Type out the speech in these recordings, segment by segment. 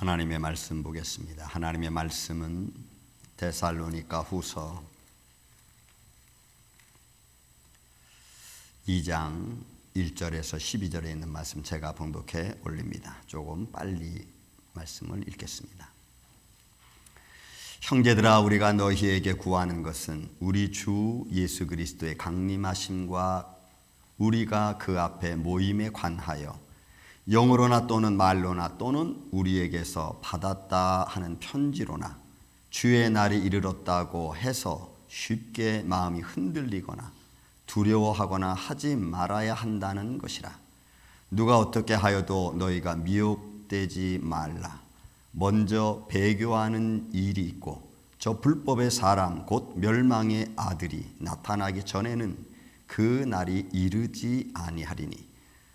하나님의 말씀 보겠습니다. 하나님의 말씀은 데살로니가 후서 2장 1절에서 12절에 있는 말씀 제가 봉독해 올립니다. 조금 빨리 말씀을 읽겠습니다. 형제들아, 우리가 너희에게 구하는 것은 우리 주 예수 그리스도의 강림하심과 우리가 그 앞에 모임에 관하여 영으로나 또는 말로나 또는 우리에게서 받았다 하는 편지로나 주의 날이 이르렀다고 해서 쉽게 마음이 흔들리거나 두려워하거나 하지 말아야 한다는 것이라. 누가 어떻게 하여도 너희가 미혹되지 말라. 먼저 배교하는 일이 있고 저 불법의 사람 곧 멸망의 아들이 나타나기 전에는 그 날이 이르지 아니하리니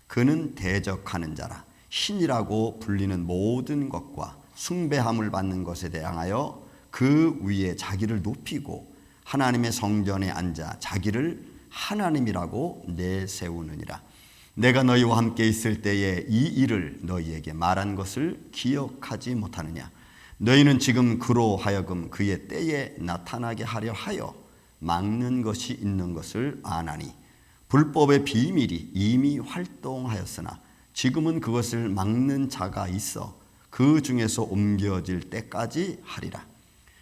그는 대적하는 자라. 신이라고 불리는 모든 것과 숭배함을 받는 것에 대하여 그 위에 자기를 높이고 하나님의 성전에 앉아 자기를 하나님이라고 내세우느니라. 내가 너희와 함께 있을 때에 이 일을 너희에게 말한 것을 기억하지 못하느냐. 너희는 지금 그로 하여금 그의 때에 나타나게 하려 하여 막는 것이 있는 것을 아나니 불법의 비밀이 이미 활동하였으나 지금은 그것을 막는 자가 있어 그 중에서 옮겨질 때까지 하리라.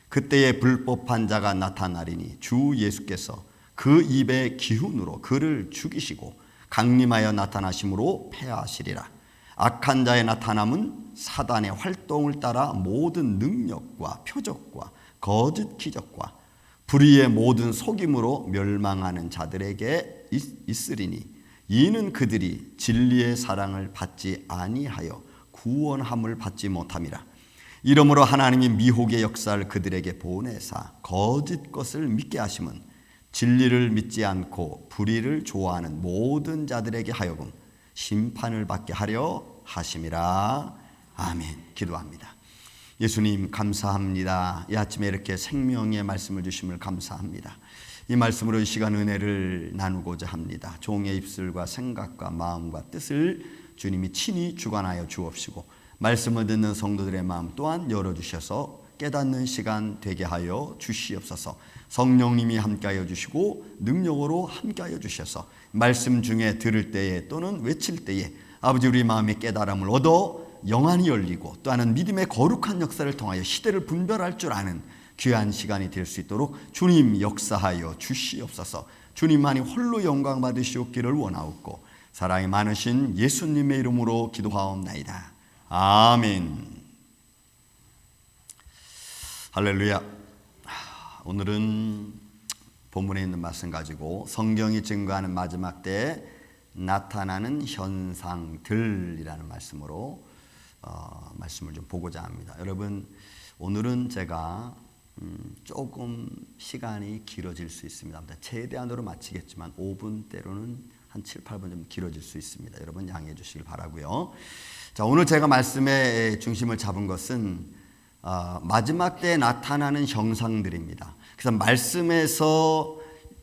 그때에 불법한 자가 나타나리니 주 예수께서 그 입의 기훈으로 그를 죽이시고 강림하여 나타나심으로 패하시리라. 악한 자의 나타남은 사단의 활동을 따라 모든 능력과 표적과 거짓 기적과 불의의 모든 속임으로 멸망하는 자들에게 있으리니 이는 그들이 진리의 사랑을 받지 아니하여 구원함을 받지 못함이라. 이러므로 하나님이 미혹의 역사를 그들에게 보내사 거짓 것을 믿게 하심은 진리를 믿지 않고 불의를 좋아하는 모든 자들에게 하여금 심판을 받게 하려 하심이라. 아멘. 기도합니다. 예수님 감사합니다. 이 아침에 이렇게 생명의 말씀을 주심을 감사합니다. 이 말씀으로 이 시간 은혜를 나누고자 합니다. 종의 입술과 생각과 마음과 뜻을 주님이 친히 주관하여 주옵시고 말씀을 듣는 성도들의 마음 또한 열어주셔서 깨닫는 시간 되게 하여 주시옵소서. 성령님이 함께하여 주시고 능력으로 함께하여 주셔서 말씀 중에 들을 때에 또는 외칠 때에 아버지 우리 마음의 깨달음을 얻어 영안이 열리고 또 하는 믿음의 거룩한 역사를 통하여 시대를 분별할 줄 아는 귀한 시간이 될 수 있도록 주님 역사하여 주시옵소서. 주님만이 홀로 영광 받으시옵기를 원하옵고 사랑이 많으신 예수님의 이름으로 기도하옵나이다. 아멘. 할렐루야. 오늘은 본문에 있는 말씀 가지고 성경이 증거하는 마지막 때에 나타나는 현상들이라는 말씀으로 말씀을 좀 보고자 합니다. 여러분, 오늘은 제가 조금 시간이 길어질 수 있습니다. 최대한으로 마치겠지만 5분 때로는 한 7, 8분 좀 길어질 수 있습니다. 여러분 양해해 주시길 바라고요. 자, 오늘 제가 말씀의 중심을 잡은 것은 마지막 때에 나타나는 형상들입니다. 그래서 말씀에서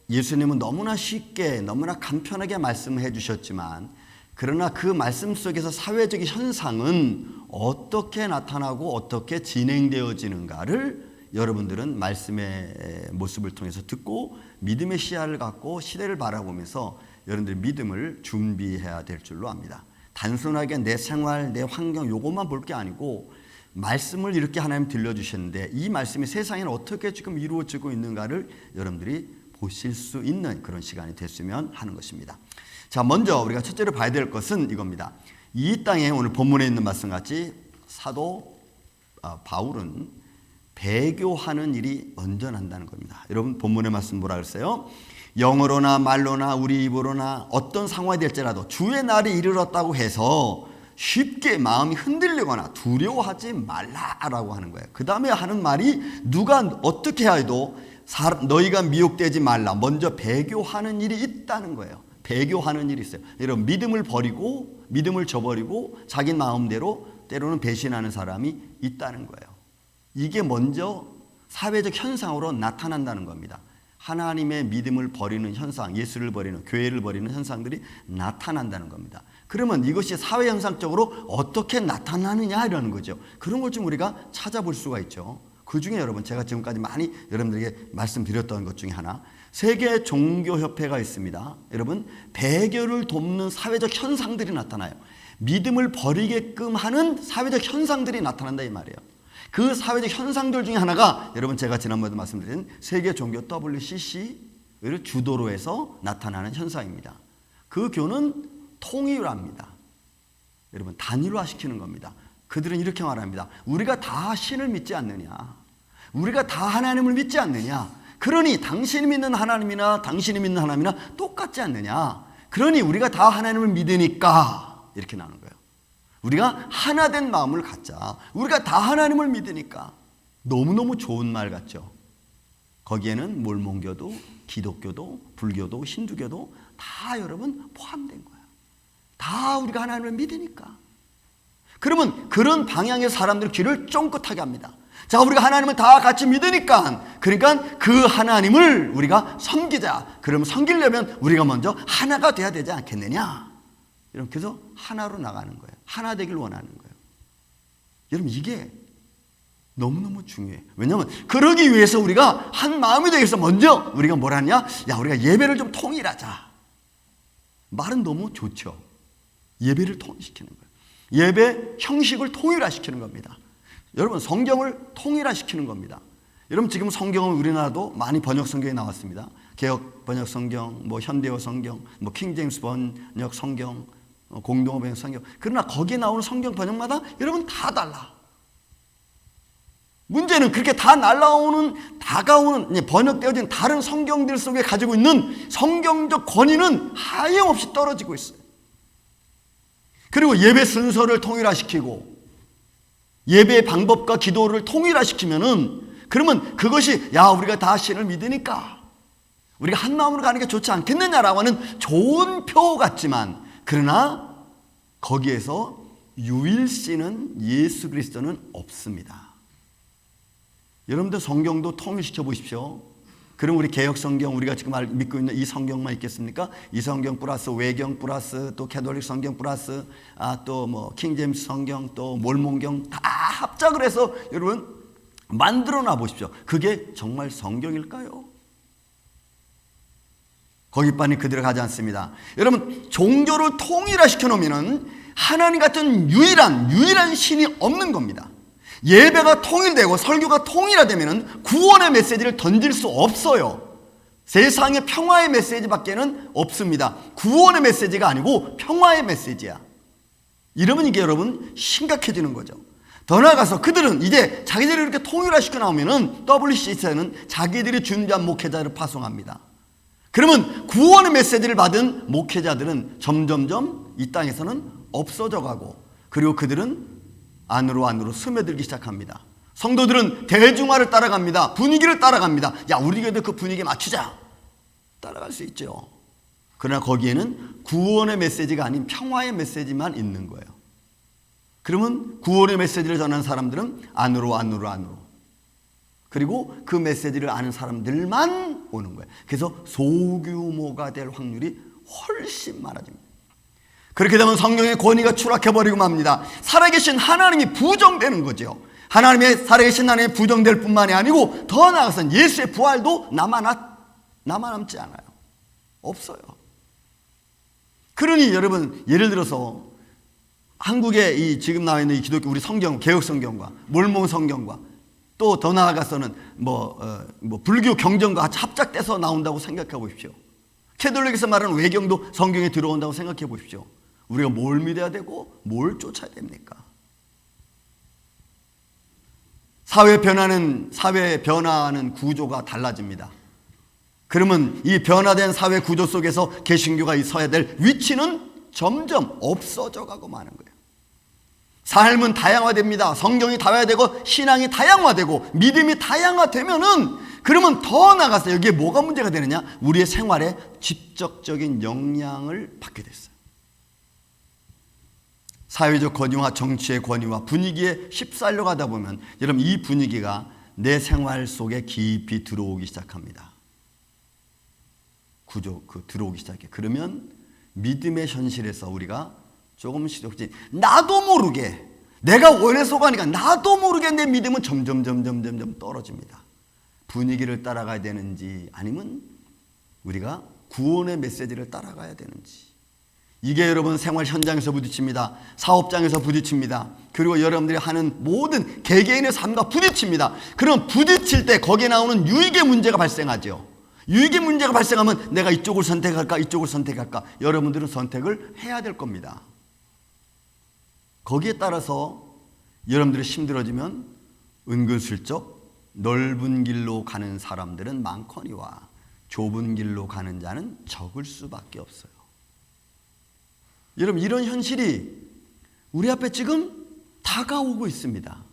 예수님은 너무나 쉽게 너무나 간편하게 말씀해 주셨지만 그러나 그 말씀 속에서 사회적인 현상은 어떻게 나타나고 어떻게 진행되어지는가를 여러분들은 말씀의 모습을 통해서 듣고 믿음의 시야를 갖고 시대를 바라보면서 여러분들의 믿음을 준비해야 될 줄로 압니다. 단순하게 내 생활, 내 환경 요것만 볼 게 아니고 말씀을 이렇게 하나님 들려주셨는데 이 말씀이 세상에는 어떻게 지금 이루어지고 있는가를 여러분들이 보실 수 있는 그런 시간이 됐으면 하는 것입니다. 자, 먼저 우리가 첫째로 봐야 될 것은 이겁니다. 이 땅에 오늘 본문에 있는 말씀같이 사도 바울은 배교하는 일이 먼저 난다는 겁니다. 여러분 본문의 말씀 뭐라 그랬어요? 영어로나 말로나 우리 입으로나 어떤 상황이 될지라도 주의 날이 이르렀다고 해서 쉽게 마음이 흔들리거나 두려워하지 말라라고 하는 거예요. 그 다음에 하는 말이 누가 어떻게 해도 너희가 미혹되지 말라. 먼저 배교하는 일이 있다는 거예요. 배교하는 일이 있어요. 여러분 믿음을 버리고 믿음을 저버리고 자기 마음대로 때로는 배신하는 사람이 있다는 거예요. 이게 먼저 사회적 현상으로 나타난다는 겁니다. 하나님의 믿음을 버리는 현상, 예수를 버리는, 교회를 버리는 현상들이 나타난다는 겁니다. 그러면 이것이 사회 현상적으로 어떻게 나타나느냐 이러는 거죠. 그런 걸 좀 우리가 찾아볼 수가 있죠. 그 중에 여러분 제가 지금까지 많이 여러분들에게 말씀드렸던 것 중에 하나, 세계 종교협회가 있습니다. 여러분, 배교를 돕는 사회적 현상들이 나타나요. 믿음을 버리게끔 하는 사회적 현상들이 나타난다 이 말이에요. 그 사회적 현상들 중에 하나가 여러분 제가 지난번에도 말씀드린 세계 종교 WCC를 주도로 해서 나타나는 현상입니다. 그 교는 통일화입니다. 여러분, 단일화시키는 겁니다. 그들은 이렇게 말합니다. 우리가 다 신을 믿지 않느냐, 우리가 다 하나님을 믿지 않느냐, 그러니 당신이 믿는 하나님이나 당신이 믿는 하나님이나 똑같지 않느냐, 그러니 우리가 다 하나님을 믿으니까 이렇게 나오는 거예요. 우리가 하나 된 마음을 갖자. 우리가 다 하나님을 믿으니까. 너무너무 좋은 말 같죠. 거기에는 몰몬교도 기독교도 불교도 힌두교도 다 여러분 포함된 거예요. 다 우리가 하나님을 믿으니까. 그러면 그런 방향의 사람들 귀를 쫑긋하게 합니다. 자, 우리가 하나님을 다 같이 믿으니까, 그러니까 그 하나님을 우리가 섬기자. 그러면 섬기려면 우리가 먼저 하나가 돼야 되지 않겠느냐. 이렇게 해서 하나로 나가는 거예요. 하나 되길 원하는 거예요. 여러분, 이게 너무너무 중요해요. 왜냐하면 그러기 위해서 우리가 한 마음이 되기 위해서 먼저 우리가 뭘 하냐? 야, 우리가 예배를 좀 통일하자. 말은 너무 좋죠. 예배를 통일시키는 거예요. 예배 형식을 통일화시키는 겁니다. 여러분, 성경을 통일화시키는 겁니다. 여러분, 지금 성경은 우리나라도 많이 번역 성경이 나왔습니다. 개역 번역 성경, 뭐 현대어 성경, 뭐 킹제임스 번역 성경, 공동어 번역 성경. 그러나 거기에 나오는 성경 번역마다 여러분 다 달라. 문제는 그렇게 다 날라오는, 다가오는, 번역되어진 다른 성경들 속에 가지고 있는 성경적 권위는 하염없이 떨어지고 있어요. 그리고 예배 순서를 통일화시키고 예배의 방법과 기도를 통일화시키면은, 그러면 그것이 야, 우리가 다 신을 믿으니까 우리가 한 마음으로 가는 게 좋지 않겠느냐라고 하는 좋은 표 같지만, 그러나 거기에서 유일신은 예수 그리스도는 없습니다. 여러분들 성경도 통일시켜 보십시오. 그럼 우리 개역 성경, 우리가 지금 믿고 있는 이 성경만 있겠습니까? 이 성경 플러스 외경 플러스 또 캐톨릭 성경 플러스 또 뭐 킹제임스 성경 또 몰몬경 다 합작을 해서 여러분 만들어 놔 보십시오. 그게 정말 성경일까요? 거기까지 그대로 가지 않습니다. 여러분, 종교를 통일화시켜 놓으면은 하나님 같은 유일한 신이 없는 겁니다. 예배가 통일되고 설교가 통일화되면 구원의 메시지를 던질 수 없어요. 세상의 평화의 메시지밖에는 없습니다. 구원의 메시지가 아니고 평화의 메시지야. 이러면 이게 여러분 심각해지는 거죠. 더 나아가서 그들은 이제 자기들이 이렇게 통일화시켜 나오면은 WCC는 자기들이 준비한 목회자를 파송합니다. 그러면 구원의 메시지를 받은 목회자들은 점점점 이 땅에서는 없어져 가고, 그리고 그들은 안으로 스며들기 시작합니다. 성도들은 대중화를 따라갑니다. 분위기를 따라갑니다. 야, 우리 교회도 그 분위기에 맞추자. 따라갈 수 있죠. 그러나 거기에는 구원의 메시지가 아닌 평화의 메시지만 있는 거예요. 그러면 구원의 메시지를 전하는 사람들은 안으로 그리고 그 메시지를 아는 사람들만 오는 거예요. 그래서 소규모가 될 확률이 훨씬 많아집니다. 그렇게 되면 성령의 권위가 추락해버리고 맙니다. 살아계신 하나님이 부정되는 거죠. 하나님의 살아계신 하나님이 부정될 뿐만이 아니고 더 나아가서는 예수의 부활도 남아남지 않아요. 없어요. 그러니 여러분, 예를 들어서 한국에 이 지금 나와 있는 이 기독교 우리 성경, 개역 성경과 몰몬 성경과 또 더 나아가서는 불교 경전과 같이 합작돼서 나온다고 생각해 보십시오. 캐톨릭에서 말하는 외경도 성경에 들어온다고 생각해 보십시오. 우리가 뭘 믿어야 되고 뭘 쫓아야 됩니까? 사회 변화하는 구조가 달라집니다. 그러면 이 변화된 사회 구조 속에서 개신교가 서야 될 위치는 점점 없어져 가고 마는 거예요. 삶은 다양화됩니다. 성경이 다양화되고 신앙이 다양화되고 믿음이 다양화되면은, 그러면 더 나아가서 여기에 뭐가 문제가 되느냐? 우리의 생활에 직접적인 영향을 받게 됐어요. 사회적 권위와 정치의 권위와 분위기에 휩쓸려 가다 보면 여러분, 이 분위기가 내 생활 속에 깊이 들어오기 시작합니다. 들어오기 시작해. 그러면 믿음의 현실에서 우리가 조금씩 나도 모르게 내가 원해서 가니까 나도 모르게 내 믿음은 점점 떨어집니다. 분위기를 따라가야 되는지 아니면 우리가 구원의 메시지를 따라가야 되는지. 이게 여러분 생활 현장에서 부딪힙니다. 사업장에서 부딪힙니다. 그리고 여러분들이 하는 모든 개개인의 삶과 부딪힙니다. 그럼 부딪힐 때 거기에 나오는 유익의 문제가 발생하죠. 유익의 문제가 발생하면 내가 이쪽을 선택할까 이쪽을 선택할까 여러분들은 선택을 해야 될 겁니다. 거기에 따라서 여러분들이 힘들어지면 은근슬쩍 넓은 길로 가는 사람들은 많거니와 좁은 길로 가는 자는 적을 수밖에 없어요. 여러분 이런 현실이 우리 앞에 지금 다가오고 있습니다.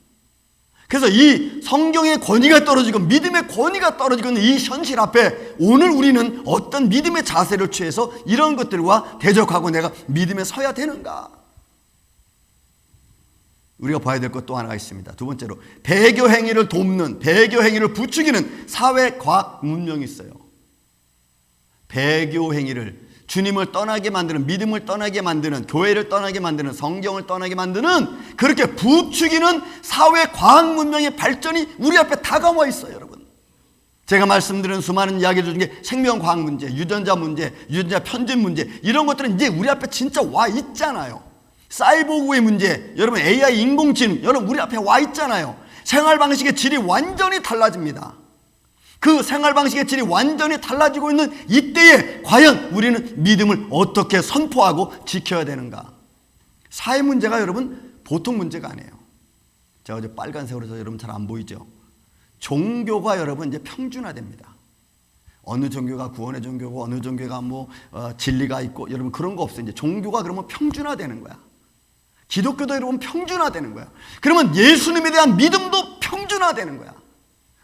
그래서 이 성경의 권위가 떨어지고 믿음의 권위가 떨어지고 있는 이 현실 앞에 오늘 우리는 어떤 믿음의 자세를 취해서 이런 것들과 대적하고 내가 믿음에 서야 되는가? 우리가 봐야 될 것 또 하나가 있습니다. 두 번째로 배교 행위를 돕는, 배교 행위를 부추기는 사회과학 문명이 있어요. 배교 행위를 주님을 떠나게 만드는, 믿음을 떠나게 만드는, 교회를 떠나게 만드는, 성경을 떠나게 만드는 그렇게 부추기는 사회과학 문명의 발전이 우리 앞에 다가와 있어요. 여러분 제가 말씀드린 수많은 이야기들 중에 생명과학 문제, 유전자 문제, 유전자 편집 문제 이런 것들은 이제 우리 앞에 진짜 와 있잖아요. 사이보그의 문제, 여러분 AI 인공지능 여러분 우리 앞에 와 있잖아요. 생활 방식의 질이 완전히 달라집니다. 그 생활 방식의 질이 완전히 달라지고 있는 이때에 과연 우리는 믿음을 어떻게 선포하고 지켜야 되는가? 사회 문제가 여러분 보통 문제가 아니에요. 제가 어제 빨간색으로 해서 여러분 잘 안 보이죠? 종교가 여러분 이제 평준화됩니다. 어느 종교가 구원의 종교고 어느 종교가 진리가 있고 여러분 그런 거 없어요. 이제 종교가 그러면 평준화되는 거야. 기독교도 여러분 평준화되는 거야. 그러면 예수님에 대한 믿음도 평준화되는 거야.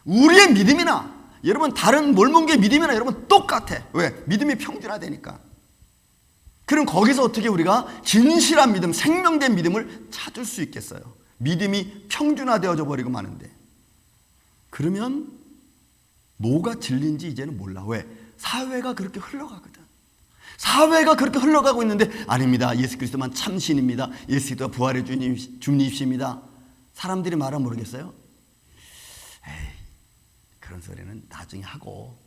우리의 믿음이나 여러분 다른 몰몬교의 믿음이나 여러분 똑같아. 왜? 믿음이 평준화되니까. 그럼 거기서 어떻게 우리가 진실한 믿음, 생명된 믿음을 찾을 수 있겠어요? 믿음이 평준화되어져 버리고 마는데. 그러면 뭐가 진리인지 이제는 몰라. 왜? 사회가 그렇게 흘러가거든. 사회가 그렇게 흘러가고 있는데 아닙니다. 예수 그리스도만 참 신입니다. 예수 그리스도가 부활의 주님이십니다. 사람들이 말하면 모르겠어요? 에이, 그런 소리는 나중에 하고.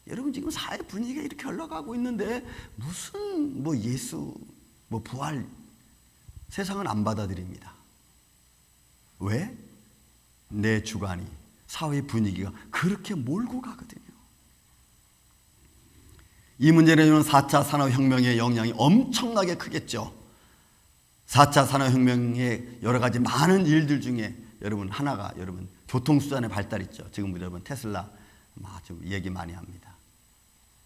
여러분 지금 사회 분위기가 이렇게 흘러가고 있는데 무슨 예수 부활 세상은 안 받아들입니다. 왜? 내 주관이 사회 분위기가 그렇게 몰고 가거든요. 이 문제는 4차 산업혁명의 영향이 엄청나게 크겠죠. 4차 산업혁명의 여러 가지 많은 일들 중에 여러분 하나가 여러분 교통수단의 발달 있죠. 지금 여러분 테슬라 아주 얘기 많이 합니다.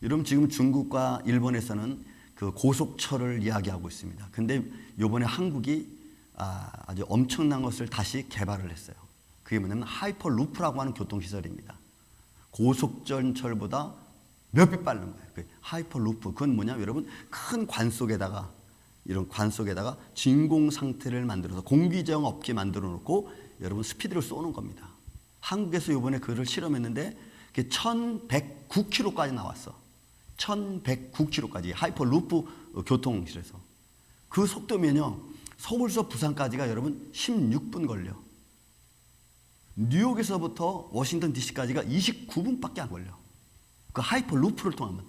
여러분 지금 중국과 일본에서는 그 고속철을 이야기하고 있습니다. 근데 이번에 한국이 아주 엄청난 것을 다시 개발을 했어요. 그게 뭐냐면 하이퍼루프라고 하는 교통시설입니다. 고속전철보다 몇 배 빠른 거예요. 그 하이퍼루프. 그건 뭐냐면 여러분 큰 관 속에다가 이런 관 속에다가 진공 상태를 만들어서 공기저항 없게 만들어 놓고 여러분 스피드를 쏘는 겁니다. 한국에서 이번에 그걸 실험했는데 그게 1109km까지 나왔어. 1109km까지 하이퍼루프 교통실에서. 그 속도면요 서울서 부산까지가 여러분 16분 걸려. 뉴욕에서부터 워싱턴 DC까지가 29분밖에 안 걸려. 그 하이퍼루프를 통하면.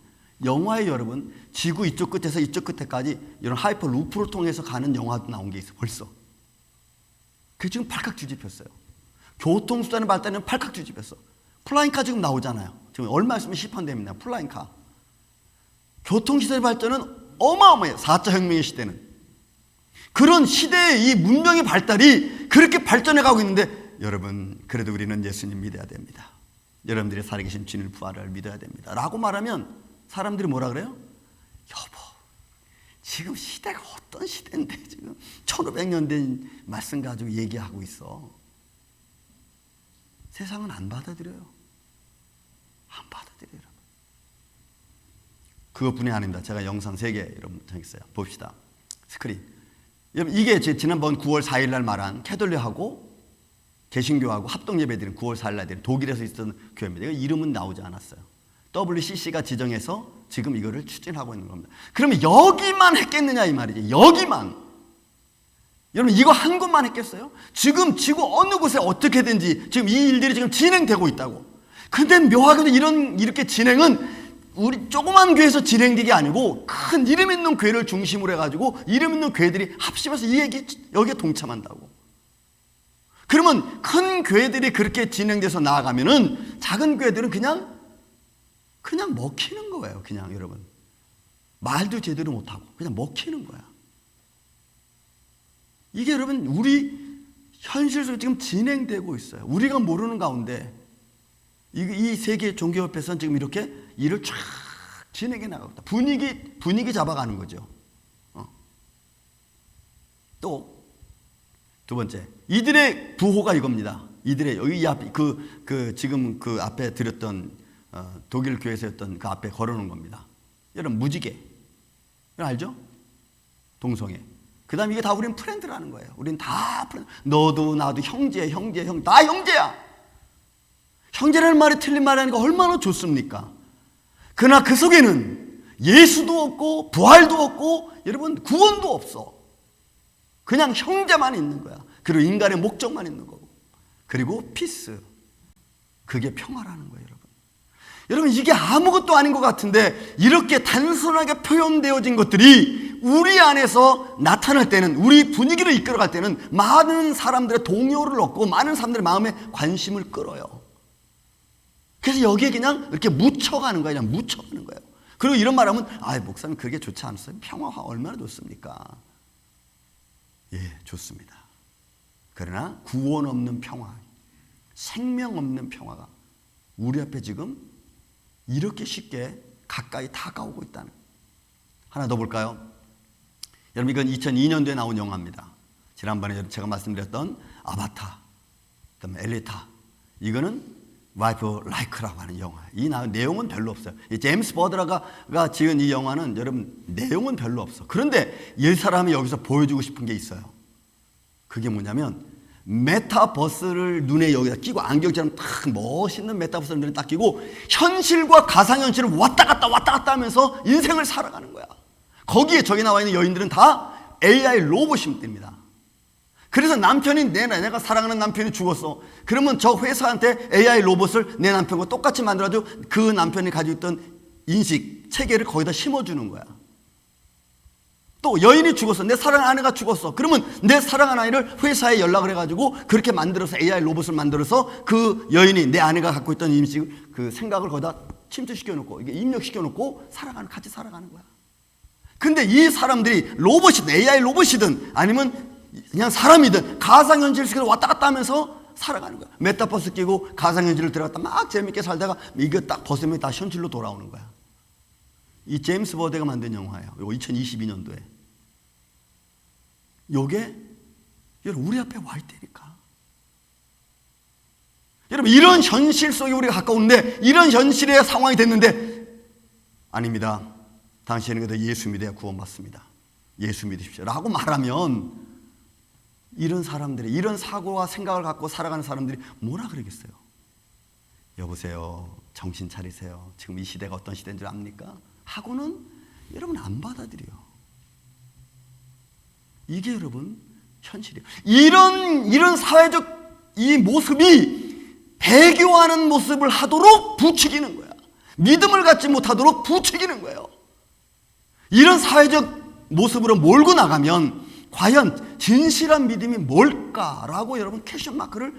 영화에 여러분 지구 이쪽 끝에서 이쪽 끝에까지 이런 하이퍼루프를 통해서 가는 영화도 나온 게 있어 벌써. 그게 지금 발칵 뒤집혔어요. 교통수단의 발달은 발칵 뒤집혔어. 플라잉카 지금 나오잖아요. 지금 얼마 있으면 시판됩니다. 플라잉카. 교통시설의 발전은 어마어마해요. 4차 혁명의 시대는. 그런 시대의 이 문명의 발달이 그렇게 발전해 가고 있는데 여러분 그래도 우리는 예수님 믿어야 됩니다. 여러분들이 살아계신 주님의 부활을 믿어야 됩니다. 라고 말하면 사람들이 뭐라 그래요? 여보 지금 시대가 어떤 시대인데 지금 1500년 된 말씀 가지고 얘기하고 있어. 세상은 안 받아들여요. 안 받아들여요. 그것뿐이 아닙니다. 제가 영상 3개 여러분 정했어요. 봅시다. 스크린. 여러분 이게 제 지난번 9월 4일 날 말한 캐톨릭하고 개신교하고 합동예배드린 9월 4일 날 드린 독일에서 있었던 교회입니다. 이름은 나오지 않았어요. WCC가 지정해서 지금 이거를 추진하고 있는 겁니다. 그러면 여기만 했겠느냐 이 말이지. 여기만. 여러분 이거 한 곳만 했겠어요? 지금 지구 어느 곳에 어떻게든지 지금 이 일들이 지금 진행되고 있다고. 근데 묘하게도 이렇게 진행은 우리 조그만 교회에서 진행되게 아니고 큰 이름 있는 교회를 중심으로 해가지고 이름 있는 교회들이 합심해서 여기에 동참한다고. 그러면 큰 교회들이 그렇게 진행돼서 나아가면은 작은 교회들은 그냥 먹히는 거예요. 그냥 여러분 말도 제대로 못하고 그냥 먹히는 거야. 이게 여러분 우리 현실 속에 지금 진행되고 있어요. 우리가 모르는 가운데 이 세계 종교협회에서는 지금 이렇게 일을 쫙 진행해 나가고 있다. 분위기 잡아가는 거죠. 또 두 번째, 이들의 부호가 이겁니다. 이들의 여기 앞 지금 그 앞에 드렸던 독일 교회에서 했던 그 앞에 걸어놓은 겁니다. 여러분 무지개, 알죠? 동성애. 그다음 이게 다 우린 프렌드라는 거예요. 우린 다 프렌드. 너도 나도 형제, 다 형제야. 형제라는 말이 틀린 말이 아니까 얼마나 좋습니까? 그러나 그 속에는 예수도 없고 부활도 없고 여러분 구원도 없어. 그냥 형제만 있는 거야. 그리고 인간의 목적만 있는 거고. 그리고 피스. 그게 평화라는 거예요, 여러분. 여러분 이게 아무것도 아닌 것 같은데 이렇게 단순하게 표현되어진 것들이 우리 안에서 나타날 때는, 우리 분위기를 이끌어갈 때는 많은 사람들의 동요를 얻고 많은 사람들의 마음에 관심을 끌어요. 그래서 여기에 그냥 이렇게 묻혀가는 거예요. 그냥 묻혀가는 거예요. 그리고 이런 말하면 목사님 그게 좋지 않았어요? 평화가 얼마나 좋습니까? 예, 좋습니다. 그러나 구원 없는 평화, 생명 없는 평화가 우리 앞에 지금 이렇게 쉽게 가까이 다가오고 있다는. 하나 더 볼까요? 여러분 이건 2002년도에 나온 영화입니다. 지난번에 제가 말씀드렸던 아바타, 그다음에 엘리타. 이거는 와이프 라이크라고 하는 영화. 이 내용은 별로 없어요. 이 제임스 버드라가 지은 이 영화는 여러분 내용은 별로 없어. 그런데 이 사람이 여기서 보여주고 싶은 게 있어요. 그게 뭐냐면 메타버스를 눈에 여기다 끼고 안경처럼 딱 멋있는 메타버스를 눈에 딱 끼고 현실과 가상현실을 왔다 갔다 하면서 인생을 살아가는 거야. 거기에 저기 나와 있는 여인들은 다 AI 로봇입니다. 그래서 남편이 내가 사랑하는 남편이 죽었어. 그러면 저 회사한테 AI 로봇을 내 남편과 똑같이 만들어가지고 그 남편이 가지고 있던 인식, 체계를 거기다 심어주는 거야. 또 여인이 죽었어. 내 사랑하는 아내가 죽었어. 그러면 내 사랑하는 아이를 회사에 연락을 해가지고 그렇게 만들어서 AI 로봇을 만들어서 그 여인이 내 아내가 갖고 있던 인식, 그 생각을 거기다 침투시켜놓고 이게 입력시켜놓고 같이 살아가는 거야. 근데 이 사람들이 로봇이든 AI 로봇이든 아니면 그냥 사람이든 가상현실 속에 왔다 갔다 하면서 살아가는 거야. 메타버스 끼고 가상현실을 들어갔다 막 재밌게 살다가 이거 딱 벗으면 다 현실로 돌아오는 거야. 이 제임스 버드가 만든 영화예요. 이거 2022년도에. 요게 여러분 우리 앞에 와 있다니까. 여러분 이런 현실 속에 우리가 가까운데 이런 현실의 상황이 됐는데 아닙니다. 당신은 그래도 예수 믿어야 구원받습니다. 예수 믿으십시오. 라고 말하면 이런 사람들이 이런 사고와 생각을 갖고 살아가는 사람들이 뭐라 그러겠어요? 여보세요. 정신 차리세요. 지금 이 시대가 어떤 시대인 줄 압니까? 하고는 여러분 안 받아들여요. 이게 여러분 현실이에요. 이런 사회적 이 모습이 배교하는 모습을 하도록 부추기는 거야. 믿음을 갖지 못하도록 부추기는 거예요. 이런 사회적 모습으로 몰고 나가면 과연 진실한 믿음이 뭘까라고 여러분 퀘스천 마크를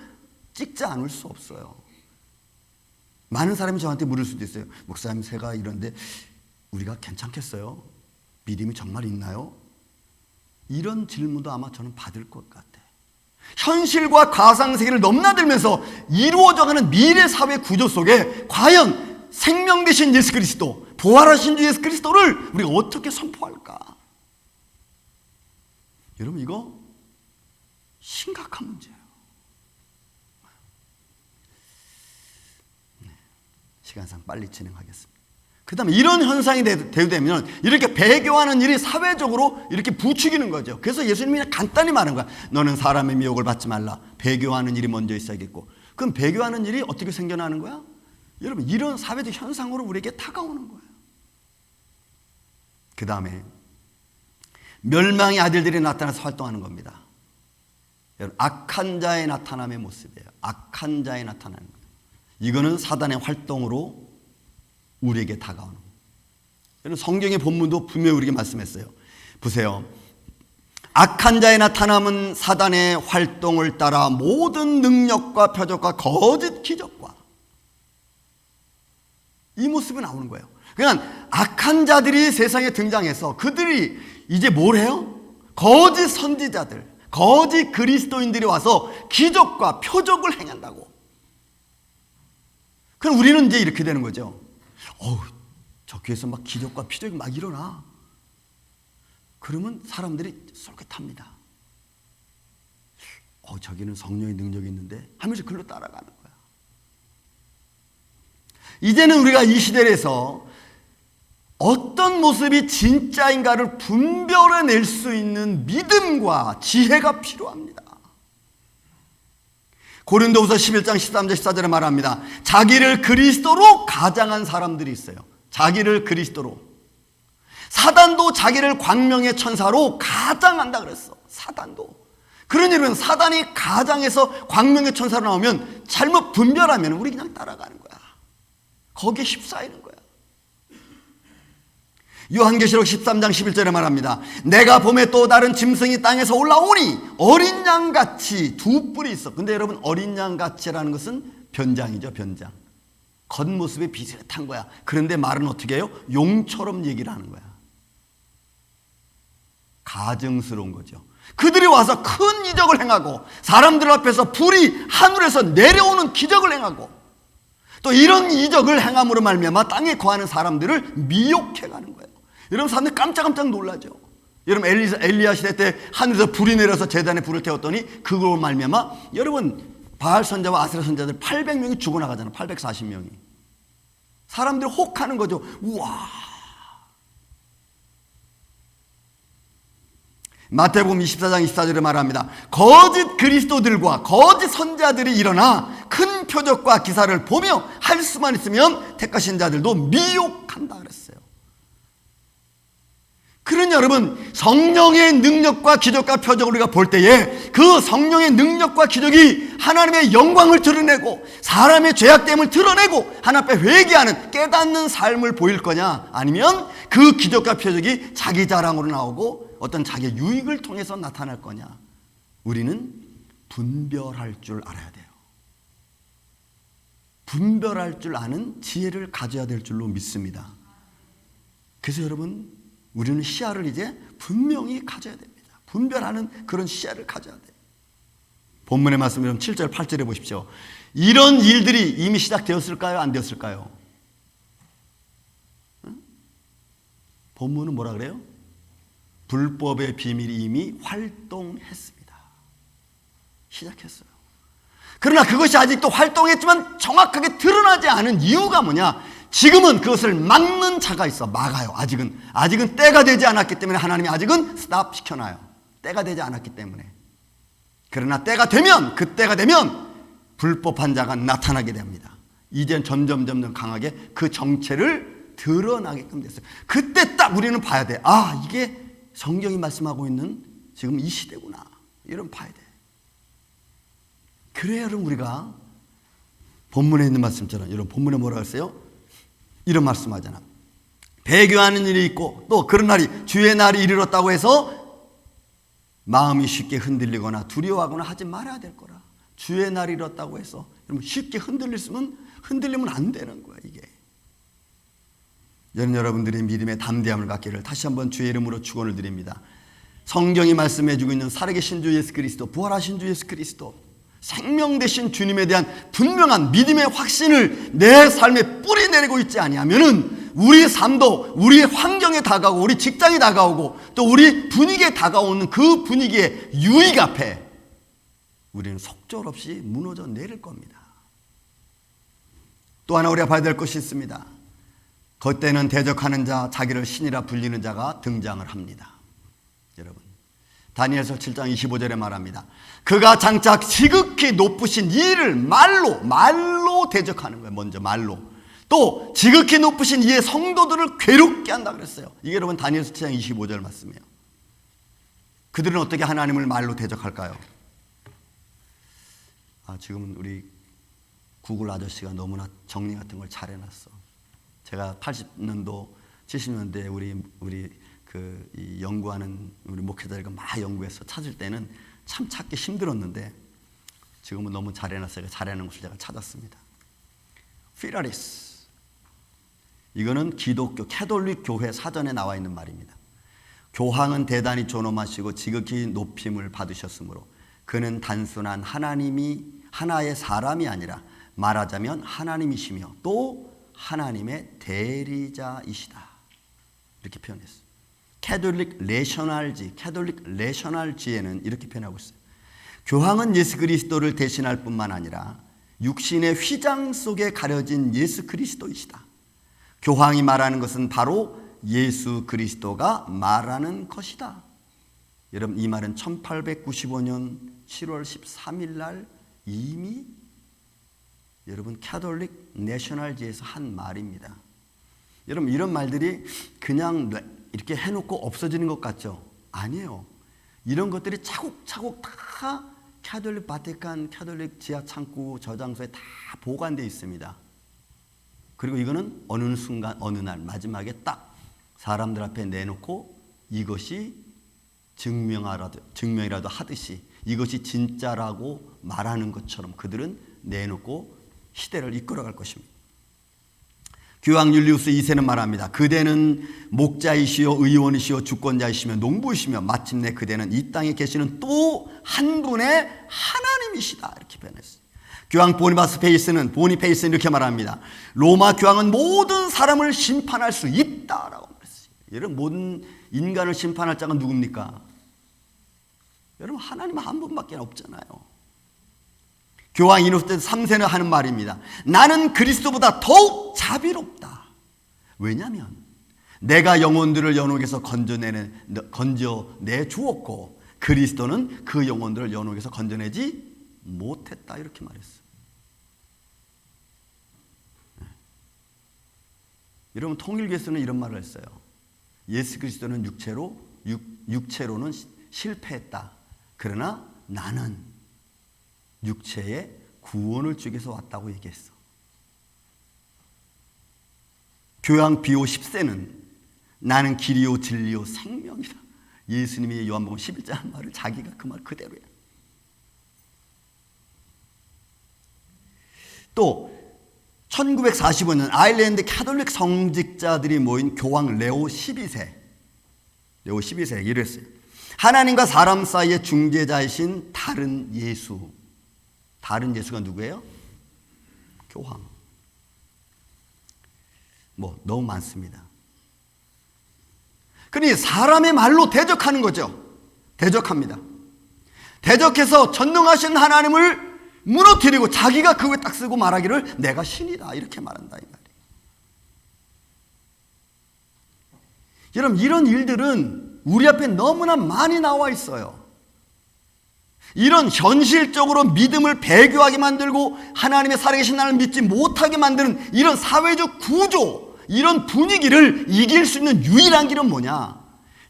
찍지 않을 수 없어요. 많은 사람이 저한테 물을 수도 있어요. 목사님 제가 이런데 우리가 괜찮겠어요? 믿음이 정말 있나요? 이런 질문도 아마 저는 받을 것 같아. 현실과 가상세계를 넘나들면서 이루어져가는 미래 사회 구조 속에 과연 생명 되신 예수 그리스도, 부활하신 주 예수 그리스도를 우리가 어떻게 선포할까? 여러분 이거 심각한 문제예요. 시간상 빨리 진행하겠습니다. 그 다음에 이런 현상이 대두되면 이렇게 배교하는 일이 사회적으로 이렇게 부추기는 거죠. 그래서 예수님이 간단히 말한 거야. 너는 사람의 미혹을 받지 말라. 배교하는 일이 먼저 있어야겠고. 그럼 배교하는 일이 어떻게 생겨나는 거야? 여러분 이런 사회적 현상으로 우리에게 다가오는 거예요. 그 다음에 멸망의 아들들이 나타나서 활동하는 겁니다. 여러분, 악한 자의 나타남의 모습이에요. 악한 자의 나타나는 거예요. 이거는 사단의 활동으로 우리에게 다가오는 거예요. 여러분, 성경의 본문도 분명히 우리에게 말씀했어요. 보세요. 악한 자의 나타남은 사단의 활동을 따라 모든 능력과 표적과 거짓 기적과 이 모습이 나오는 거예요. 그러니까 악한 자들이 세상에 등장해서 그들이 이제 뭘 해요? 거짓 선지자들, 거짓 그리스도인들이 와서 기적과 표적을 행한다고. 그럼 우리는 이제 이렇게 되는 거죠. 저 교회에서 막 기적과 표적이 막 일어나. 그러면 사람들이 쏠깃합니다. 저기는 성령의 능력이 있는데 하면서 글로 따라가는 거야. 이제는 우리가 이 시대에서 어떤 모습이 진짜인가를 분별해낼 수 있는 믿음과 지혜가 필요합니다. 고린도후서 11장 13절 14절에 말합니다. 자기를 그리스도로 가장한 사람들이 있어요. 자기를 그리스도로. 사단도 자기를 광명의 천사로 가장한다 그랬어. 사단도. 그러니 사단이 가장해서 광명의 천사로 나오면 잘못 분별하면 우리 그냥 따라가는 거야. 거기에 휩싸이는 거야. 요한계시록 13장 11절에 말합니다. 내가 봄에 또 다른 짐승이 땅에서 올라오니 어린 양같이 두 뿔이 있어. 근데 여러분, 어린 양같이라는 것은 변장이죠. 변장. 겉모습이 비슷한 거야. 그런데 말은 어떻게 해요? 용처럼 얘기를 하는 거야. 가증스러운 거죠. 그들이 와서 큰 이적을 행하고 사람들 앞에서 불이 하늘에서 내려오는 기적을 행하고 또 이런 이적을 행함으로 말미암아 땅에 거하는 사람들을 미혹해가는 거예요. 여러분, 사람들이 깜짝깜짝 놀라죠. 여러분, 엘리야 시대 때 하늘에서 불이 내려서 제단에 불을 태웠더니 그걸로 말미암아 여러분, 바알 선자와 아세라 선자들 800명이 죽어나가잖아요. 840명이. 사람들이 혹하는 거죠. 우와. 마태복음 24장 24절에 말합니다. 거짓 그리스도들과 거짓 선자들이 일어나 큰 표적과 기사를 보며 할 수만 있으면 택하신 자들도 미혹한다 그랬어요. 그러니 여러분, 성령의 능력과 기적과 표적을 우리가 볼 때에 그 성령의 능력과 기적이 하나님의 영광을 드러내고 사람의 죄악됨을 드러내고 하나님 앞에 회개하는 깨닫는 삶을 보일 거냐, 아니면 그 기적과 표적이 자기 자랑으로 나오고 어떤 자기의 유익을 통해서 나타날 거냐. 우리는 분별할 줄 알아야 돼요. 분별할 줄 아는 지혜를 가져야 될 줄로 믿습니다. 그래서 여러분, 우리는 시야를 이제 분명히 가져야 됩니다. 분별하는 그런 시야를 가져야 돼요. 본문의 말씀 여러분 7절 8절에 보십시오. 이런 일들이 이미 시작되었을까요? 안 되었을까요? 본문은 뭐라 그래요? 불법의 비밀이 이미 활동했습니다. 시작했어요. 그러나 그것이 아직도 활동했지만 정확하게 드러나지 않은 이유가 뭐냐? 지금은 그것을 막는 자가 있어. 막아요. 아직은 때가 되지 않았기 때문에 하나님이 아직은 스탑 시켜놔요. 때가 되지 않았기 때문에. 그러나 때가 되면, 그때가 되면 불법한 자가 나타나게 됩니다. 이젠 점점 강하게 그 정체를 드러나게끔 됐어요. 그때 딱 우리는 봐야 돼. 아, 이게 성경이 말씀하고 있는 지금 이 시대구나. 이런 봐야 돼. 그래야 여러분, 우리가 본문에 있는 말씀처럼, 여러분 본문에 뭐라고 했어요? 이런 말씀하잖아. 배교하는 일이 있고 또 그런 날이, 주의 날이 이르렀다고 해서 마음이 쉽게 흔들리거나 두려워하거나 하지 말아야 될 거라. 주의 날이 이르렀다고 해서 여러분 쉽게 흔들리면 안 되는 거야. 이게 여러분들의 믿음의 담대함을 갖기를 다시 한번 주의 이름으로 축원을 드립니다. 성경이 말씀해주고 있는 살아계신 주 예수 그리스도, 부활하신 주 예수 그리스도, 생명 되신 주님에 대한 분명한 믿음의 확신을 내 삶에 뿌리내리고 있지 아니하면은 우리 삶도 우리의 환경에 다가오고 우리 직장에 다가오고 또 우리 분위기에 다가오는 그 분위기의 유익 앞에 우리는 속절없이 무너져 내릴 겁니다. 또 하나 우리가 봐야 될 것이 있습니다. 그때는 대적하는 자, 자기를 신이라 불리는 자가 등장을 합니다. 여러분, 다니엘서 7장 25절에 말합니다. 그가 장차 지극히 높으신 이를 말로 대적하는 거예요. 먼저 말로. 또 지극히 높으신 이의 성도들을 괴롭게 한다 그랬어요. 이게 여러분 다니엘서 7장 25절 말씀이에요. 그들은 어떻게 하나님을 말로 대적할까요? 지금은 우리 구글 아저씨가 너무나 정리 같은 걸 잘 해놨어. 제가 80년도 70년대에 우리 이 연구하는 우리 목회자들과 막 연구해서 찾을 때는 참 찾기 힘들었는데 지금은 너무 잘 해놨어요. 잘 해놓은 것을 제가 찾았습니다. 피라리스, 이거는 기독교 캐톨릭 교회 사전에 나와 있는 말입니다. 교황은 대단히 존엄하시고 지극히 높임을 받으셨으므로 그는 단순한 하나의 사람이 아니라 말하자면 하나님이시며 또 하나님의 대리자이시다. 이렇게 표현했어요. 캐톨릭 레셔널지에는 이렇게 표현하고 있어요. 교황은 예수 그리스도를 대신할 뿐만 아니라 육신의 휘장 속에 가려진 예수 그리스도이시다. 교황이 말하는 것은 바로 예수 그리스도가 말하는 것이다. 여러분, 이 말은 1895년 7월 13일 날 이미 여러분 캐톨릭 내셔널지에서 한 말입니다. 여러분, 이런 말들이 그냥 이렇게 해놓고 없어지는 것 같죠? 아니에요. 이런 것들이 차곡차곡 다 캐톨릭 바티칸, 캐톨릭 지하 창고 저장소에 다 보관되어 있습니다. 그리고 이거는 어느 순간 어느 날 마지막에 딱 사람들 앞에 내놓고 이것이 증명이라도 하듯이 이것이 진짜라고 말하는 것처럼 그들은 내놓고 시대를 이끌어갈 것입니다. 교황 율리우스 2세는 말합니다. 그대는 목자이시요 의원이시요 주권자이시며 농부이시며 마침내 그대는 이 땅에 계시는 또 한 분의 하나님이시다. 이렇게 표현했어요. 교황 보니페이스는 이렇게 말합니다. 로마 교황은 모든 사람을 심판할 수 있다라고 말했어요. 여러분, 모든 인간을 심판할 자가 누굽니까? 여러분, 하나님 한 분밖에 없잖아요. 교황 이노센트 3세는 하는 말입니다. 나는 그리스도보다 더욱 자비롭다. 왜냐하면 내가 영혼들을 연옥에서 건져내 주었고 그리스도는 그 영혼들을 연옥에서 건져내지 못했다. 이렇게 말했어요. 여러분, 통일교에서는 이런 말을 했어요. 예수 그리스도는 육체로는 실패했다. 그러나 나는 육체에 구원을 주기 위해서 왔다고 얘기했어. 교황 비오 10세는 나는 길이요 진리요 생명이다. 예수님이 요한복음 11장 한 말을 자기가 그 말 그대로야. 또 1945년 아일랜드 캐톨릭 성직자들이 모인 교황 레오 12세 이랬어요. 하나님과 사람 사이의 중재자이신 다른 예수가 누구예요? 교황. 너무 많습니다. 그러니 사람의 말로 대적하는 거죠. 대적합니다. 대적해서 전능하신 하나님을 무너뜨리고 자기가 그 위에 딱 쓰고 말하기를 내가 신이다 이렇게 말한다 이 말이에요. 여러분, 이런 일들은 우리 앞에 너무나 많이 나와 있어요. 이런 현실적으로 믿음을 배교하게 만들고 하나님의 살아계신 나를 믿지 못하게 만드는 이런 사회적 구조, 이런 분위기를 이길 수 있는 유일한 길은 뭐냐?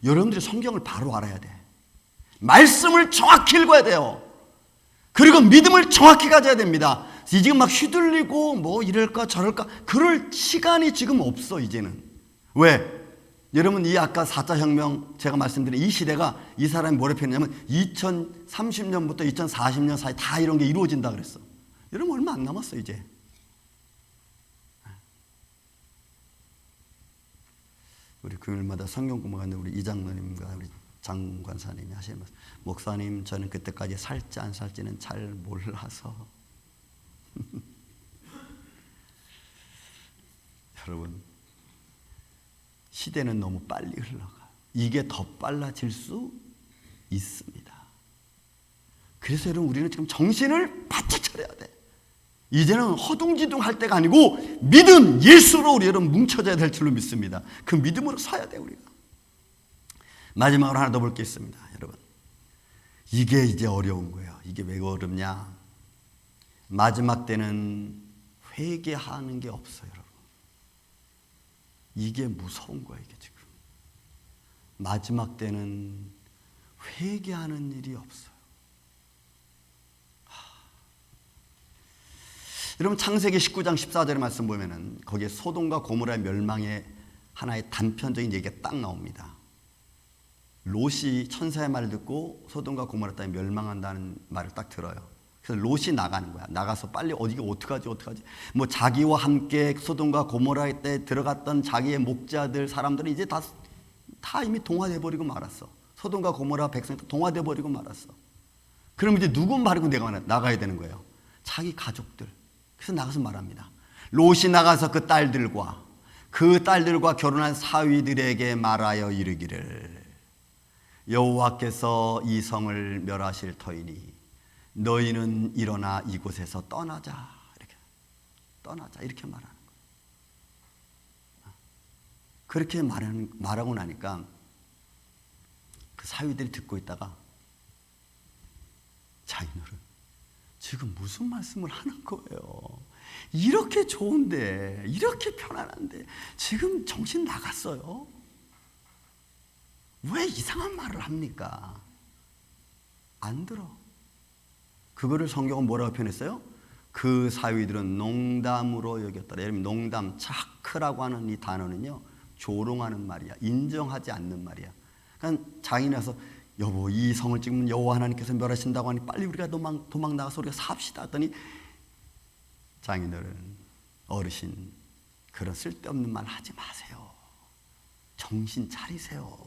여러분들이 성경을 바로 알아야 돼. 말씀을 정확히 읽어야 돼요. 그리고 믿음을 정확히 가져야 됩니다. 지금 막 휘둘리고 이럴까 저럴까 그럴 시간이 지금 없어. 이제는. 왜? 여러분, 이 아까 4차 혁명 제가 말씀드린 이 시대가 이 사람이 뭐라 표현했냐면 2030년부터 2040년 사이 다 이런 게 이루어진다 그랬어. 여러분, 얼마 안 남았어 이제. 우리 금요일마다 성경 공부하는데 우리 이장로님과 우리 장관사님이 하시는 말씀, 목사님 저는 그때까지 살지 안 살지는 잘 몰라서 여러분, 시대는 너무 빨리 흘러가요. 이게 더 빨라질 수 있습니다. 그래서 여러분, 우리는 지금 정신을 바짝 차려야 돼. 이제는 허둥지둥 할 때가 아니고 믿음 예수로 우리 여러분 뭉쳐져야 될 줄로 믿습니다. 그 믿음으로 서야 돼 우리가. 마지막으로 하나 더 볼 게 있습니다. 여러분, 이게 이제 어려운 거예요. 이게 왜 어렵냐? 마지막 때는 회개하는 게 없어요. 여러분, 이게 무서운 거야, 이게 지금. 마지막 때는 회개하는 일이 없어요. 여러분 창세기 19장 14절의 말씀 보면은 거기에 소돔과 고모라의 멸망의 하나의 단편적인 얘기가 딱 나옵니다. 롯이 천사의 말을 듣고 소돔과 고모라 땅에 멸망한다는 말을 딱 들어요. 그래서 롯이 나가는 거야. 나가서 빨리 어디가 어떡하지? 뭐 자기와 함께 소돔과 고모라 때 들어갔던 자기의 목자들 사람들은 이제 다 이미 동화돼 버리고 말았어. 소돔과 고모라 백성이 다 동화돼 버리고 말았어. 그럼 이제 누구 말이고 내가 나가야 되는 거예요. 자기 가족들. 그래서 나가서 말합니다. 롯이 나가서 그 딸들과 결혼한 사위들에게 말하여 이르기를 여호와께서 이 성을 멸하실 터이니 너희는 일어나 이곳에서 떠나자. 이렇게 말하는 거예요. 그렇게 말하고 나니까 그 사위들이 듣고 있다가 자기들은 지금 무슨 말씀을 하는 거예요? 이렇게 좋은데, 이렇게 편안한데 지금 정신 나갔어요? 왜 이상한 말을 합니까? 안 들어. 그거를 성경은 뭐라고 표현했어요? 그 사위들은 농담으로 여겼더라. 여러분, 농담, 차크라고 하는 이 단어는요, 조롱하는 말이야. 인정하지 않는 말이야. 그러니까 장인어서 여보, 이 성을 찍으면 여호와 하나님께서 멸하신다고 하니 빨리 우리가 도망 나가서 우리가 삽시다 했더니 장인어른, 어르신, 그런 쓸데없는 말 하지 마세요. 정신 차리세요.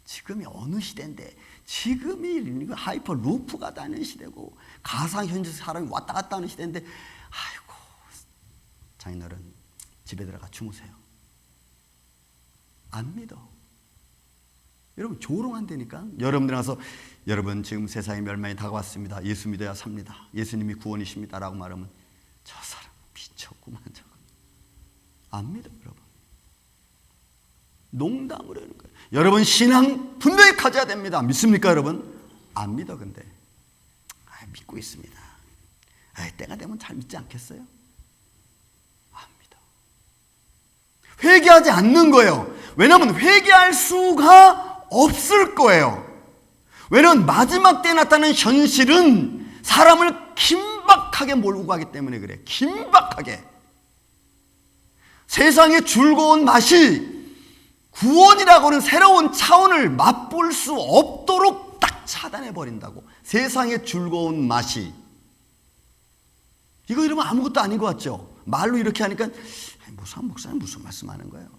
지금이 어느 시대인데, 지금이 하이퍼 루프가 다니는 시대고 가상현실 사람이 왔다 갔다 하는 시대인데, 아이고, 장인어른 집에 들어가 주무세요. 안 믿어. 여러분, 조롱한다니까. 여러분들 와서 여러분 지금 세상의 멸망이 다가왔습니다. 예수 믿어야 삽니다. 예수님이 구원이십니다. 라고 말하면 저 사람 미쳤구만. 저거 안 믿어. 여러분, 농담으로 하는 거예요. 여러분, 신앙 분명히 가져야 됩니다. 믿습니까 여러분? 안 믿어. 근데 믿고 있습니다. 때가 되면 잘 믿지 않겠어요? 안 믿어. 회개하지 않는 거예요. 왜냐하면 회개할 수가 없을 거예요. 왜냐하면 마지막 때에 나타나는 현실은 사람을 긴박하게 몰고 가기 때문에 그래. 긴박하게. 세상의 즐거운 맛이 구원이라고 하는 새로운 차원을 맛볼 수 없도록 딱 차단해 버린다고. 세상의 즐거운 맛이. 이거 이러면 아무것도 아닌 것 같죠? 말로 이렇게 하니까 무슨 목사님 무슨 말씀하는 거예요?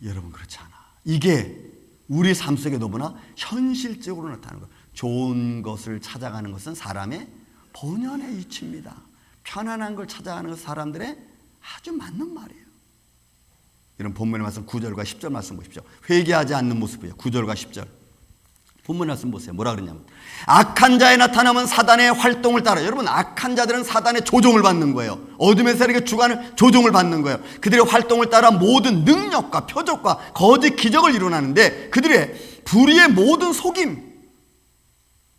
여러분, 그렇지 않아. 이게 우리 삶 속에 너무나 현실적으로 나타나는 거예요. 좋은 것을 찾아가는 것은 사람의 본연의 이치입니다. 편안한 걸 찾아가는 것은 사람들의 아주 맞는 말이에요. 이런 본문의 말씀 9절과 10절 말씀 보십시오. 회개하지 않는 모습이에요. 9절과 10절. 본문 말씀 보세요. 뭐라 그러냐면 악한 자에 나타나면 사단의 활동을 따라. 여러분, 악한 자들은 사단의 조종을 받는 거예요. 어둠의 세력의 주관을 조종을 받는 거예요. 그들의 활동을 따라 모든 능력과 표적과 거짓 기적을 일어나는데 그들의 불의의 모든 속임,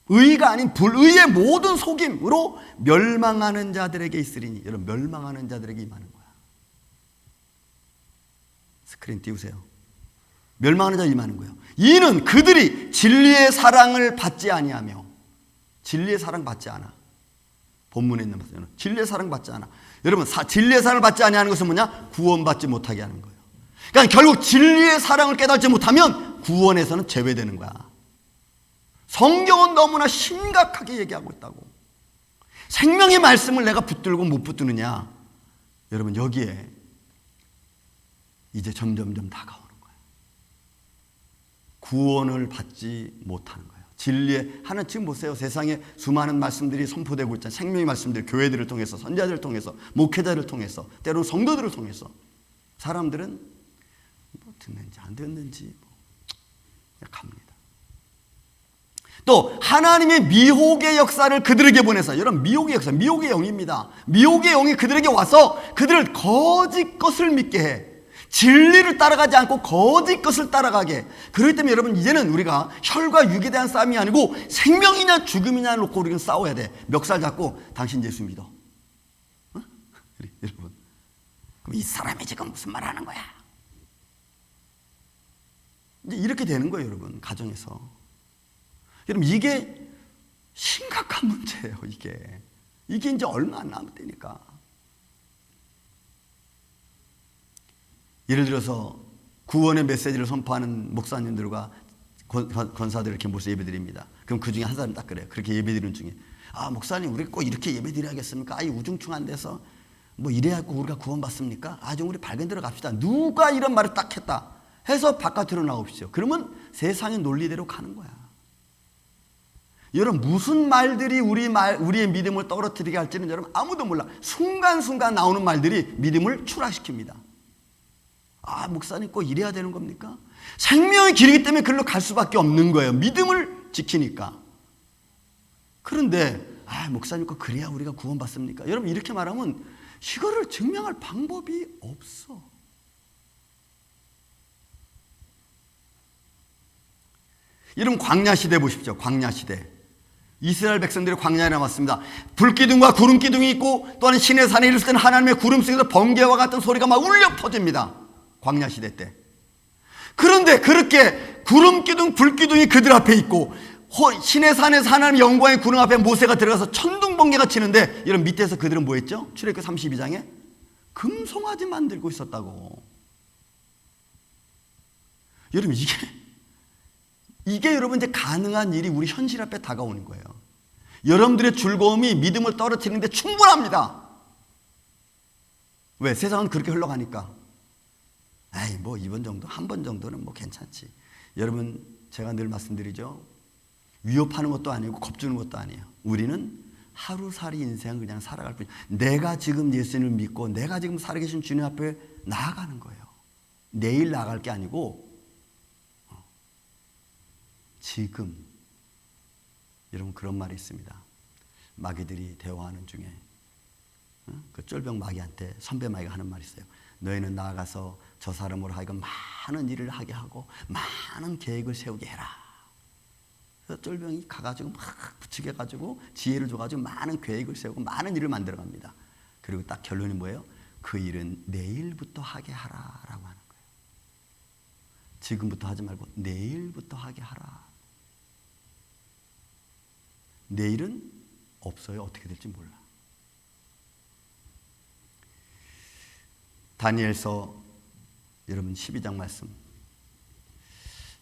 의가 아닌 불의의 모든 속임으로 멸망하는 자들에게 있으리니. 여러분, 멸망하는 자들에게 임하는 거야. 스크린 띄우세요. 멸망하는 자 임하는 거예요. 이는 그들이 진리의 사랑을 받지 아니하며. 진리의 사랑 받지 않아. 본문에 있는 말씀은 진리의 사랑 받지 않아. 여러분, 진리의 사랑을 받지 아니하는 것은 뭐냐? 구원받지 못하게 하는 거예요. 그러니까 결국 진리의 사랑을 깨닫지 못하면 구원에서는 제외되는 거야. 성경은 너무나 심각하게 얘기하고 있다고. 생명의 말씀을 내가 붙들고 못 붙드느냐? 여러분, 여기에 이제 점점점 다가오는 거예요. 구원을 받지 못하는 거예요. 진리의 하나님, 지금 보세요. 세상에 수많은 말씀들이 선포되고 있잖아요. 생명의 말씀들, 교회들을 통해서, 선지자들을 통해서, 목회자들을 통해서, 때로는 성도들을 통해서. 사람들은 뭐 듣는지 안 듣는지 갑니다. 또 하나님의 미혹의 역사를 그들에게 보내서, 여러분, 미혹의 역사, 미혹의 영입니다. 미혹의 영이 그들에게 와서 그들을 거짓 것을 믿게 해. 진리를 따라가지 않고 거짓 것을 따라가게. 그렇기 때문에 여러분, 이제는 우리가 혈과 육에 대한 싸움이 아니고 생명이냐 죽음이냐 놓고 우리는 싸워야 돼. 멱살 잡고 당신 예수 믿어. 어? 여러분, 그럼 이 사람이 지금 무슨 말 하는 거야? 이제 이렇게 되는 거예요, 여러분. 가정에서. 여러분, 이게 심각한 문제예요, 이게. 이게 이제 얼마 안 남았다니까. 예를 들어서 구원의 메시지를 선포하는 목사님들과 권사들 이렇게 모여서 예배드립니다. 그럼 그 중에 한 사람이 딱 그래요. 그렇게 예배드리는 중에, 아, 목사님, 우리 꼭 이렇게 예배드려야겠습니까? 이 우중충한 데서 뭐 이래야 우리가 구원받습니까? 아, 좀 우리 밝은 데로 갑시다. 누가 이런 말을 딱 했다 해서 바깥으로 나오십시오. 그러면 세상의 논리대로 가는 거야. 여러분, 무슨 말들이 우리의 믿음을 떨어뜨리게 할지는 여러분 아무도 몰라. 순간순간 나오는 말들이 믿음을 추락시킵니다. 아, 목사님 꼭 이래야 되는 겁니까? 생명의 길이기 때문에 그걸로 갈 수밖에 없는 거예요. 믿음을 지키니까. 그런데 아, 목사님 꼭 그래야 우리가 구원받습니까? 여러분, 이렇게 말하면 이거를 증명할 방법이 없어. 여러분, 광야시대 보십시오. 광야시대. 이스라엘 백성들이 광야에 남았습니다. 불기둥과 구름기둥이 있고 또한 시내 산에 이르을 때는 하나님의 구름 속에서 번개와 같은 소리가 막 울려 퍼집니다. 광야시대 때. 그런데 그렇게 구름기둥, 불기둥이 그들 앞에 있고 시내 산에서 하나님의 영광의 구름 앞에 모세가 들어가서 천둥번개가 치는데, 여러분 밑에서 그들은 뭐 했죠? 출애굽기 32장에 금송아지 만들고 있었다고. 여러분, 이게 여러분 이제 가능한 일이 우리 현실 앞에 다가오는 거예요. 여러분들의 즐거움이 믿음을 떨어뜨리는데 충분합니다. 왜? 세상은 그렇게 흘러가니까. 에이, 뭐 이번 정도, 한 번 정도는 뭐 괜찮지. 여러분, 제가 늘 말씀드리죠. 위협하는 것도 아니고 겁주는 것도 아니에요. 우리는 하루살이 인생을 그냥 살아갈 뿐이에요. 내가 지금 예수님을 믿고 내가 지금 살아계신 주님 앞에 나아가는 거예요. 내일 나아갈 게 아니고 지금. 여러분, 그런 말이 있습니다. 마귀들이 대화하는 중에 그 쫄병 마귀한테 선배 마귀가 하는 말이 있어요. 너희는 나아가서 저 사람으로 하여금 많은 일을 하게 하고 많은 계획을 세우게 해라. 그래서 쫄병이 가가지고 막 부추겨 가지고 지혜를 줘가지고 많은 계획을 세우고 많은 일을 만들어 갑니다. 그리고 딱 결론이 뭐예요? 그 일은 내일부터 하게 하라라고 하는 거예요. 지금부터 하지 말고 내일부터 하게 하라. 내일은 없어요. 어떻게 될지 몰라. 다니엘서 여러분 12장 말씀.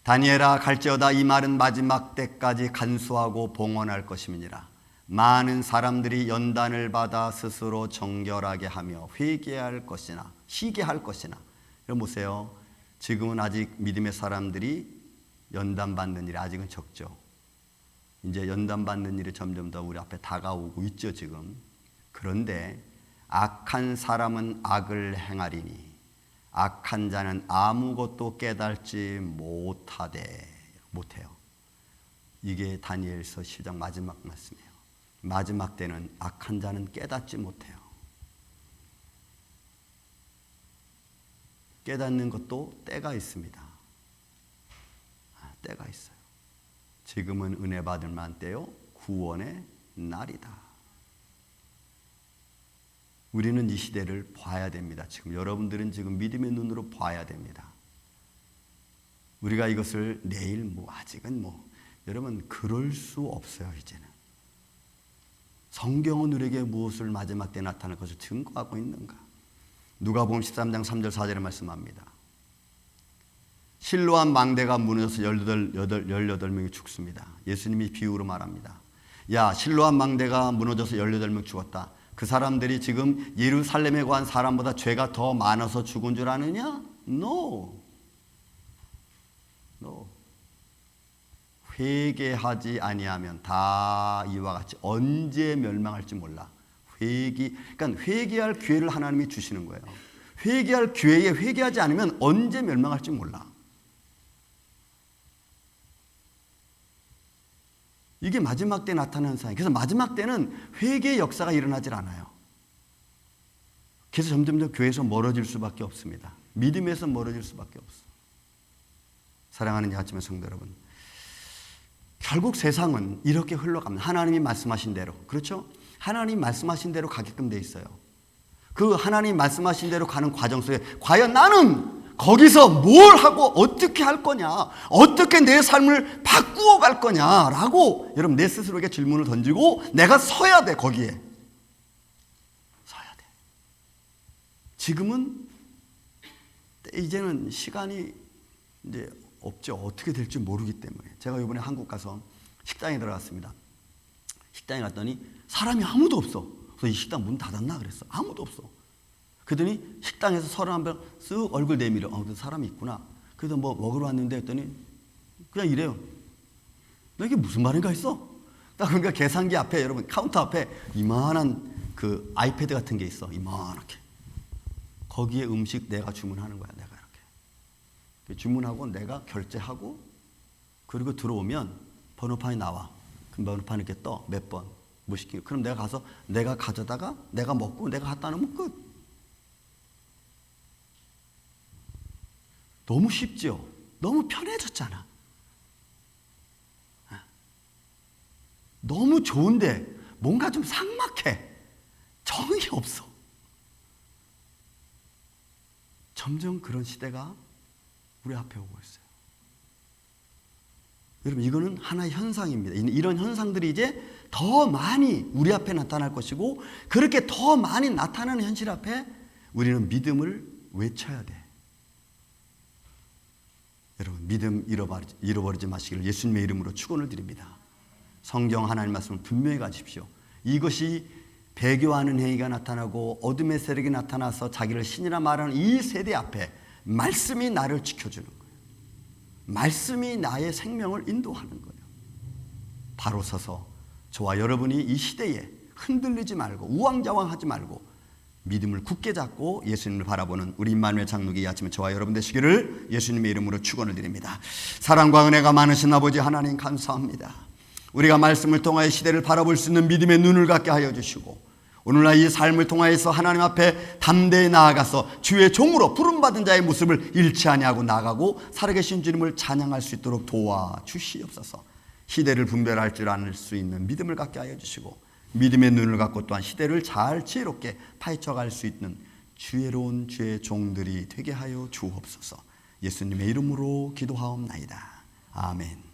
다니엘아, 갈지어다 이 말은 마지막 때까지 간수하고 봉헌할 것임이니라. 많은 사람들이 연단을 받아 스스로 정결하게 하며 회개할 것이나 희게 할 것이나. 여러분 보세요. 지금은 아직 믿음의 사람들이 연단받는 일이 아직은 적죠. 이제 연단받는 일이 점점 더 우리 앞에 다가오고 있죠, 지금. 그런데 악한 사람은 악을 행하리니 악한 자는 아무것도 깨달지 못해요. 이게 다니엘서 10장 마지막 말씀이에요. 마지막 때는 악한 자는 깨닫지 못해요. 깨닫는 것도 때가 있습니다. 때가 있어요. 지금은 은혜 받을 만한 때요, 구원의 날이다. 우리는 이 시대를 봐야 됩니다. 지금 여러분들은 지금 믿음의 눈으로 봐야 됩니다. 우리가 이것을 내일 아직은 여러분 그럴 수 없어요. 이제는 성경은 우리에게 무엇을 마지막 때 나타날 것을 증거하고 있는가? 누가복음 13장 3절 4절에 말씀합니다. 실로암 망대가 무너져서 18명이 죽습니다. 예수님이 비유로 말합니다. 야, 실로암 망대가 무너져서 18명 죽었다. 그 사람들이 지금 예루살렘에 관한 사람보다 죄가 더 많아서 죽은 줄 아느냐? No. 회개하지 아니하면 다 이와 같이 언제 멸망할지 몰라. 그러니까 회개할 기회를 하나님이 주시는 거예요. 회개할 기회에 회개하지 않으면 언제 멸망할지 몰라. 이게 마지막 때 나타나는 사항이에요. 그래서 마지막 때는 회개의 역사가 일어나질 않아요. 그래서 점점 교회에서 멀어질 수밖에 없습니다. 믿음에서 멀어질 수밖에 없어. 사랑하는 야침의 성도 여러분, 결국 세상은 이렇게 흘러갑니다. 하나님이 말씀하신 대로. 그렇죠? 하나님이 말씀하신 대로 가게끔 돼 있어요. 그 하나님 말씀하신 대로 가는 과정 속에 과연 나는 거기서 뭘 하고 어떻게 할 거냐, 어떻게 내 삶을 바꾸어 갈 거냐라고 여러분 내 스스로에게 질문을 던지고 내가 서야 돼. 거기에 서야 돼. 지금은 이제는 시간이 이제 없죠. 어떻게 될지 모르기 때문에. 제가 이번에 한국 가서 식당에 들어갔습니다. 식당에 갔더니 사람이 아무도 없어. 그래서 이 식당 문 닫았나 그랬어. 아무도 없어. 그러더니 식당에서 서로 한번 쓱 얼굴 내밀어. 사람이 있구나. 그래서 뭐 먹으러 왔는데 했더니 그냥 이래요. 너 이게 무슨 말인가 했어? 딱 그러니까 계산기 앞에 여러분 카운터 앞에 이만한 그 아이패드 같은 게 있어. 이만하게. 거기에 음식 내가 주문하는 거야. 내가 이렇게. 주문하고 내가 결제하고 그리고 들어오면 번호판이 나와. 그럼 번호판 이렇게 떠. 몇 번. 뭐 시키고. 그럼 내가 가서 내가 가져다가 내가 먹고 내가 갖다 놓으면 끝. 너무 쉽죠? 너무 편해졌잖아. 너무 좋은데 뭔가 좀 삭막해. 정이 없어. 점점 그런 시대가 우리 앞에 오고 있어요. 여러분 이거는 하나의 현상입니다. 이런 현상들이 이제 더 많이 우리 앞에 나타날 것이고 그렇게 더 많이 나타나는 현실 앞에 우리는 믿음을 외쳐야 돼. 여러분 믿음 잃어버리지 마시기를 예수님의 이름으로 축원을 드립니다. 성경 하나님 말씀을 분명히 가십시오. 이것이 배교하는 행위가 나타나고 어둠의 세력이 나타나서 자기를 신이라 말하는 이 세대 앞에 말씀이 나를 지켜주는 거예요. 말씀이 나의 생명을 인도하는 거예요. 바로 서서 저와 여러분이 이 시대에 흔들리지 말고 우왕좌왕하지 말고 믿음을 굳게 잡고 예수님을 바라보는 우리 임마누엘 장로교 이 아침에 저와 여러분 되시기를 예수님의 이름으로 축원을 드립니다. 사랑과 은혜가 많으신 아버지 하나님 감사합니다. 우리가 말씀을 통하여 시대를 바라볼 수 있는 믿음의 눈을 갖게 하여 주시고 오늘날 이 삶을 통하여서 하나님 앞에 담대히 나아가서 주의 종으로 부름받은 자의 모습을 잃지 아니하고 나가고 살아계신 주님을 찬양할 수 있도록 도와주시옵소서. 시대를 분별할 줄 아는 수 있는 믿음을 갖게 하여 주시고 믿음의 눈을 갖고 또한 시대를 잘 지혜롭게 파헤쳐갈 수 있는 지혜로운 주의 종들이 되게 하여 주옵소서. 예수님의 이름으로 기도하옵나이다. 아멘.